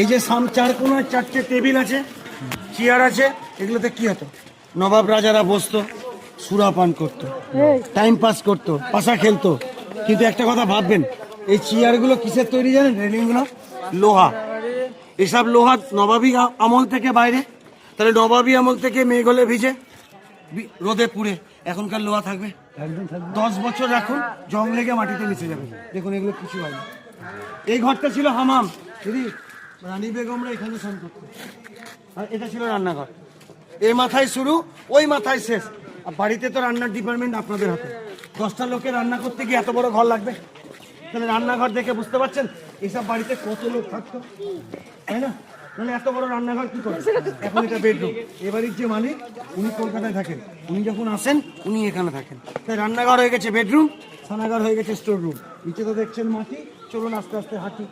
এই যে চার কোনায় 4টে টেবিল আছে, চেয়ার আছে, এগুলোতে কি হতো? নবাব রাজারা বসতো, সুরাপান করতো, টাইম পাস করতো, পাশা খেলতো। কিন্তু একটা কথা ভাববেন, এই চেয়ারগুলো কিসের তৈরি জানেন? রেলিংগুলো লোহা। এসব লোহা নবাবী আমল থেকে বাইরে, তাহলে নবাবী আমল থেকে মেঘ হলে ভিজে রোদে পুড়ে এখনকার লোহা থাকবে? 10 বছর রাখুন, জং লেগে মাটিতে মিশে যাবে। দেখুন এগুলো কিছু হয়নি। এই ঘরটা ছিল হামাম, দিদি রানী বেগমরা এখানে স্নান করতো। আর এটা ছিল রান্নাঘর। এই মাথায় শুরু, ওই মাথায় শেষ। আর বাড়িতে তো রান্নার ডিপার্টমেন্ট আপনাদের হাতে। 10টা লোকে রান্না করতে গিয়ে এত বড় ঘর লাগবে? তাহলে রান্নাঘর দেখে বুঝতে পারছেন এসব বাড়িতে কত লোক থাকতো, তাই না? তাহলে এত বড় রান্নাঘর কি করে? এখন এটা বেডরুম। এবারের যে মালিক উনি কলকাতায় থাকেন, উনি যখন আসেন উনি এখানে থাকেন। তাই রান্নাঘর হয়ে গেছে বেডরুম, স্নানাগার হয়ে গেছে স্টোর রুম। নিচে তো দেখছেন মাটি। চলুন আস্তে আস্তে হাঁটি।